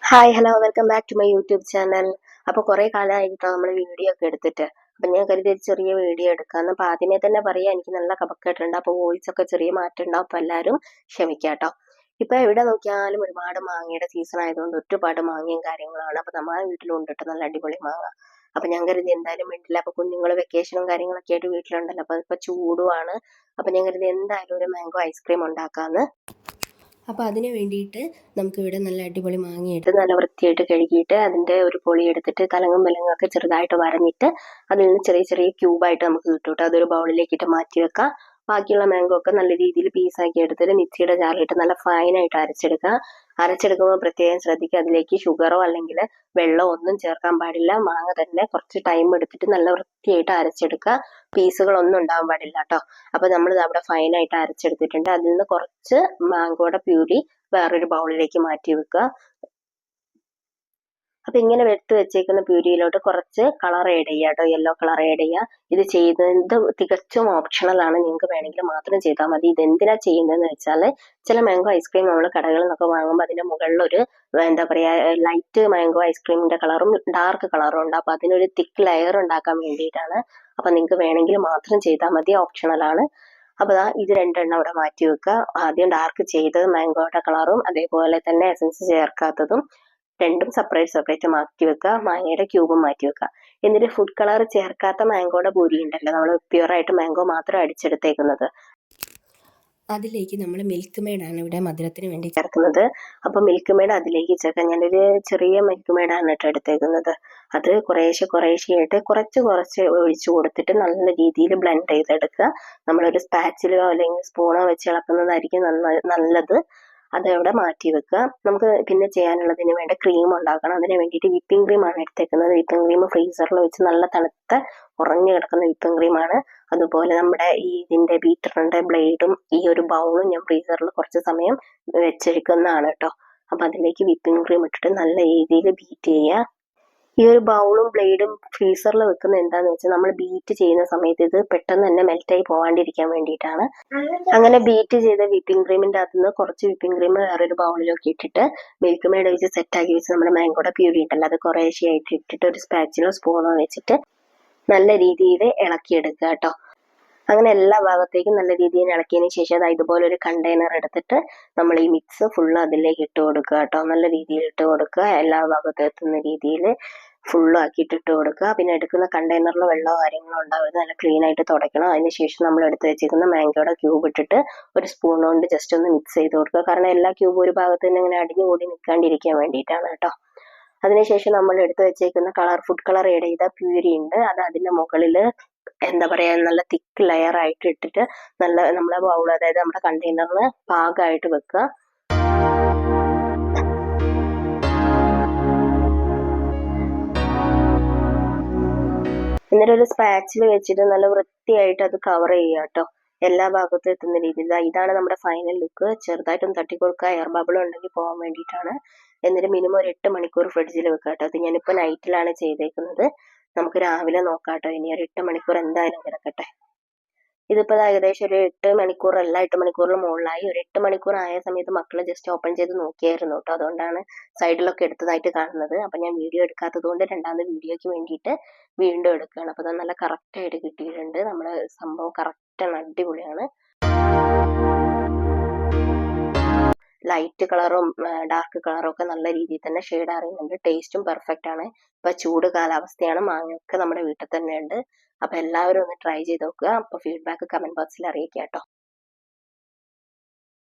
Hi hello welcome back to my YouTube channel. അപ്പോൾ കുറേ കാലമായിട്ടോ നമ്മൾ വീഡിയോ ഒക്കെ എടുത്തിട്ട്, അപ്പം ഞാൻ കരുതി ഒരു ചെറിയ വീഡിയോ എടുക്കാമെന്ന്. അപ്പോൾ ആദ്യമേ തന്നെ പറയാം, എനിക്ക് നല്ല കഫക്കെട്ടുണ്ട്. അപ്പോൾ വോയിസ് ഒക്കെ ചെറിയ മാറ്റം ഉണ്ടാവും. അപ്പോൾ എല്ലാവരും ക്ഷമിക്കാട്ടോ. ഇപ്പം എവിടെ നോക്കിയാലും ഒരുപാട് മാങ്ങയുടെ സീസൺ ആയതുകൊണ്ട് ഒരുപാട് മാങ്ങയും കാര്യങ്ങളാണ്. അപ്പോൾ നമ്മളെ വീട്ടിലുണ്ട് കേട്ടോ നല്ല അടിപൊളി മാങ്ങ. അപ്പം ഞാൻ കരുതി എന്തായാലും വേണ്ടില്ല. അപ്പോൾ കുഞ്ഞുങ്ങൾ വെക്കേഷനും കാര്യങ്ങളൊക്കെ ആയിട്ട് വീട്ടിലുണ്ടല്ലോ. അപ്പോൾ ഇപ്പോൾ ചൂടുമാണ്. അപ്പം ഞാൻ കരുതി എന്തായാലും ഒരു മാംഗോ ഐസ്ക്രീം ഉണ്ടാക്കാമെന്ന്. അപ്പോൾ അതിന് വേണ്ടിയിട്ട് നമുക്കിവിടെ നല്ല അടിപൊളി മാങ്ങയെടുത്ത് നല്ല വൃത്തിയായിട്ട് കഴുകിയിട്ട് അതിൻ്റെ ഒരു പൊളി എടുത്തിട്ട് കലങ്ങും വിലങ്ങൊക്കെ ചെറുതായിട്ട് വരഞ്ഞിട്ട് അതിൽ നിന്ന് ചെറിയ ചെറിയ ക്യൂബായിട്ട് നമുക്ക് കിട്ടും കേട്ടോ. അതൊരു ബൗളിലേക്കിട്ട് മാറ്റി വെക്കാം. ബാക്കിയുള്ള മാംഗോ ഒക്കെ നല്ല രീതിയിൽ പീസാക്കി എടുത്തിട്ട് മിക്സിയുടെ ജാറിലിട്ട് നല്ല ഫൈനായിട്ട് അരച്ചെടുക്കുക. അരച്ചെടുക്കുമ്പോൾ പ്രത്യേകം ശ്രദ്ധിക്കുക, അതിലേക്ക് ഷുഗറോ അല്ലെങ്കിൽ വെള്ളമോ ഒന്നും ചേർക്കാൻ പാടില്ല. മാങ്ങ തന്നെ കുറച്ച് ടൈം എടുത്തിട്ട് നല്ല വൃത്തിയായിട്ട് അരച്ചെടുക്കുക. പീസുകളൊന്നും ഉണ്ടാവാൻ പാടില്ല കേട്ടോ. അപ്പോൾ നമ്മൾ അവിടെ ഫൈനായിട്ട് അരച്ചെടുത്തിട്ടുണ്ട്. അതിൽ നിന്ന് കുറച്ച് മാംഗോയുടെ പ്യൂരി വേറൊരു ബൗളിലേക്ക് മാറ്റി വെക്കുക. അപ്പം ഇങ്ങനെ എടുത്ത് വെച്ചേക്കുന്ന പ്യൂരിയിലോട്ട് കുറച്ച് കളർ ആഡ് ചെയ്യുക കേട്ടോ, യെല്ലോ കളർ ആഡ് ചെയ്യുക. ഇത് ചെയ്യുന്നത് തികച്ചും ഓപ്ഷണലാണ്, നിങ്ങൾക്ക് വേണമെങ്കിൽ മാത്രം ചെയ്താൽ മതി. ഇതെന്തിനാ ചെയ്യുന്നതെന്ന് വെച്ചാൽ ചില മാംഗോ ഐസ്ക്രീം നമ്മൾ കടകളിൽ നിന്നൊക്കെ വാങ്ങുമ്പോൾ അതിൻ്റെ മുകളിലൊരു എന്താ പറയുക ലൈറ്റ് മാംഗോ ഐസ്ക്രീമിൻ്റെ കളറും ഡാർക്ക് കളറും ഉണ്ട്. അപ്പോൾ അതിനൊരു തിക്ക് ലെയർ ഉണ്ടാക്കാൻ വേണ്ടിയിട്ടാണ്. അപ്പം നിങ്ങൾക്ക് വേണമെങ്കിൽ മാത്രം ചെയ്താൽ മതി, ഓപ്ഷണലാണ്. അപ്പോൾ ഇത് രണ്ടെണ്ണം അവിടെ മാറ്റി വെക്കുക. ആദ്യം ഡാർക്ക് ചെയ്തത് മാംഗോയുടെ കളറും അതേപോലെ തന്നെ എസൻസ് ചേർക്കാത്തതും രണ്ടും സെപ്പറേറ്റ് മാറ്റി വെക്കുക. മാങ്ങയുടെ ക്യൂബും മാറ്റി വെക്കുക. എന്നിട്ട് ഫുഡ് കളർ ചേർക്കാത്ത മാംഗോയുടെ പൂരി ഉണ്ടല്ലോ, നമ്മൾ പ്യുവറായിട്ട് മാംഗോ മാത്രം അടിച്ചെടുത്തേക്കുന്നത്, അതിലേക്ക് നമ്മൾ മിൽക്ക് മെയ്ഡാണ് ഇവിടെ മധുരത്തിന് വേണ്ടി ചേർക്കുന്നത്. അപ്പോൾ മിൽക്ക് മെയ്ഡ് അതിലേക്ക് ചേർക്കാം. ഞാനൊരു ചെറിയ മിൽക്ക് മെയ്ഡാണ് കേട്ടോ എടുത്തേക്കുന്നത്. അത് കുറേശ്ശെയായിട്ട് കുറച്ച് ഒഴിച്ചു കൊടുത്തിട്ട് നല്ല രീതിയിൽ ബ്ലെൻഡ് ചെയ്തെടുക്കുക. നമ്മളൊരു സ്പാച്ചിലോ അല്ലെങ്കിൽ സ്പൂണോ വെച്ച് ഇളക്കുന്നതായിരിക്കും നല്ലത്. അതവിടെ മാറ്റി വെക്കുക. നമുക്ക് പിന്നെ ചെയ്യാനുള്ളതിന് വേണ്ട ക്രീം ഉണ്ടാക്കണം. അതിന് വേണ്ടിയിട്ട് വിപ്പിംഗ് ക്രീമാണ് എടുത്തേക്കുന്നത്. വിപ്പിംഗ് ക്രീം ഫ്രീസറിൽ വെച്ച് നല്ല തണുത്ത ഉറഞ്ഞു കിടക്കുന്ന വിപ്പിംഗ് ക്രീമാണ്. അതുപോലെ നമ്മുടെ ഇതിൻ്റെ ബീറ്ററിൻ്റെ ബ്ലേഡും ഈ ഒരു ബൗളും ഞാൻ ഫ്രീസറിൽ കുറച്ച് സമയം വെച്ചെടുക്കുന്നതാണ് കേട്ടോ. അപ്പം അതിലേക്ക് വിപ്പിംഗ് ക്രീം ഇട്ടിട്ട് നല്ല രീതിയിൽ ബീറ്റ് ചെയ്യുക. ഈ ഒരു ബൗളും ബ്ലേഡും ഫ്രീസറിൽ വെക്കുന്നത് എന്താണെന്ന് വെച്ചാൽ നമ്മൾ ബീറ്റ് ചെയ്യുന്ന സമയത്ത് ഇത് പെട്ടെന്ന് തന്നെ മെൽറ്റായി പോകാണ്ടിരിക്കാൻ വേണ്ടിയിട്ടാണ്. അങ്ങനെ ബീറ്റ് ചെയ്ത വിപ്പിംഗ് ക്രീമിൻ്റെ അകത്ത് നിന്ന് കുറച്ച് വിപ്പിംഗ് ക്രീം വേറൊരു ബൗളിലൊക്കെ ഇട്ടിട്ട് മിൽക്ക് മെയ്ഡ് വെച്ച് സെറ്റാക്കി വെച്ച് നമ്മുടെ മാംഗോയുടെ പ്യൂരി ഉണ്ടല്ലോ അത് കുറേശ്ശെയായിട്ട് ഇട്ടിട്ട് ഒരു സ്പാച്ചിലോ സ്പൂണോ വെച്ചിട്ട് നല്ല രീതിയിൽ ഇളക്കിയെടുക്കുക കേട്ടോ. അങ്ങനെ എല്ലാ ഭാഗത്തേക്കും നല്ല രീതിയിൽ ഇളക്കിയതിന് ശേഷം ഇതുപോലെ ഒരു കണ്ടെയ്നർ എടുത്തിട്ട് നമ്മൾ ഈ മിക്സ് ഫുള്ള് അതിലേക്ക് ഇട്ട് കൊടുക്കുക കേട്ടോ. നല്ല രീതിയിൽ ഇട്ട് കൊടുക്കുക. എല്ലാ ഭാഗത്തും എത്തുന്ന രീതിയിൽ ഫുള്ളും ആക്കിയിട്ട് ഇട്ട് കൊടുക്കുക. പിന്നെ എടുക്കുന്ന കണ്ടെയ്നറിൽ വെള്ളമോ കാര്യങ്ങളോ ഉണ്ടാവരുത്, നല്ല ക്ലീൻ ആയിട്ട് തുടയ്ക്കണം. അതിനുശേഷം നമ്മൾ എടുത്ത് വെച്ചിരിക്കുന്ന മാംഗോയുടെ ക്യൂബ് ഇട്ടിട്ട് ഒരു സ്പൂൺ കൊണ്ട് ജസ്റ്റ് ഒന്ന് മിക്സ് ചെയ്ത് കൊടുക്കുക. കാരണം എല്ലാ ക്യൂബും ഒരു ഭാഗത്ത് തന്നെ ഇങ്ങനെ അടിഞ്ഞു കൂടി നിൽക്കാണ്ടിരിക്കാൻ വേണ്ടിയിട്ടാണ് കേട്ടോ. അതിനുശേഷം നമ്മൾ എടുത്ത് വെച്ചേക്കുന്ന ഫുഡ് കളർ ആഡ് ചെയ്ത പ്യൂരി ഉണ്ട്, അത് അതിൻ്റെ മുകളിൽ എന്താ പറയാ നല്ല തിക്ക് ലെയർ ആയിട്ട് ഇട്ടിട്ട് നമ്മളെ ബൗൾ, അതായത് നമ്മുടെ കണ്ടെയ്നറിന് പാകമായിട്ട് വെക്കുക. എന്നിട്ട് ഒരു സ്പാച്ചിൽ വെച്ചിട്ട് നല്ല വൃത്തിയായിട്ട് അത് കവർ ചെയ്യുക കേട്ടോ, എല്ലാ ഭാഗത്തും എത്തുന്ന രീതിയിൽ. ഇതാണ് നമ്മുടെ ഫൈനൽ ലുക്ക്. ചെറുതായിട്ടൊന്ന് തട്ടിക്കൊടുക്കുക, എയർ ബബിൾ ഉണ്ടെങ്കിൽ പോകാൻ വേണ്ടിയിട്ടാണ്. എന്നിട്ട് മിനിമം ഒരു 8 മണിക്കൂർ ഫ്രിഡ്ജിൽ വെക്കുക കേട്ടോ. അത് ഞാനിപ്പോൾ നൈറ്റിലാണ് ചെയ്തേക്കുന്നത്. നമുക്ക് രാവിലെ നോക്കാം കേട്ടോ. ഇനി ഒരു 8 മണിക്കൂർ എന്തായാലും കിടക്കട്ടെ. ഇതിപ്പോൾ ഏകദേശം ഒരു 8 മണിക്കൂറല്ല, 8 മണിക്കൂറിന് മുകളിലായി. ഒരു 8 മണിക്കൂർ ആയ സമയത്ത് മക്കൾ ജസ്റ്റ് ഓപ്പൺ ചെയ്ത് നോക്കിയായിരുന്നു കേട്ടോ. അതുകൊണ്ടാണ് സൈഡിലൊക്കെ എടുത്തതായിട്ട് കാണുന്നത്. അപ്പം ഞാൻ വീഡിയോ എടുക്കാത്തത് കൊണ്ട് രണ്ടാമത് വീഡിയോയ്ക്ക് വേണ്ടിയിട്ട് വീണ്ടും എടുക്കുകയാണ്. അപ്പോൾ അത് നല്ല കറക്റ്റായിട്ട് കിട്ടിയിട്ടുണ്ട്. നമ്മുടെ സംഭവം കറക്റ്റാണ്, അടിപൊളിയാണ്. ലൈറ്റ് കളറും ഡാർക്ക് കളറും ഒക്കെ നല്ല രീതിയിൽ തന്നെ ഷെയ്ഡ് അറിയുന്നുണ്ട്. ടേസ്റ്റും പെർഫെക്റ്റ് ആണ്. ഇപ്പം ചൂട് കാലാവസ്ഥയാണ്, മാങ്ങയൊക്കെ നമ്മുടെ വീട്ടിൽ തന്നെ ഉണ്ട്. അപ്പം എല്ലാവരും ഒന്ന് ട്രൈ ചെയ്ത് നോക്കുക. അപ്പോൾ ഫീഡ്ബാക്ക് കമൻറ്റ് ബോക്സിൽ അറിയിക്കുക കേട്ടോ.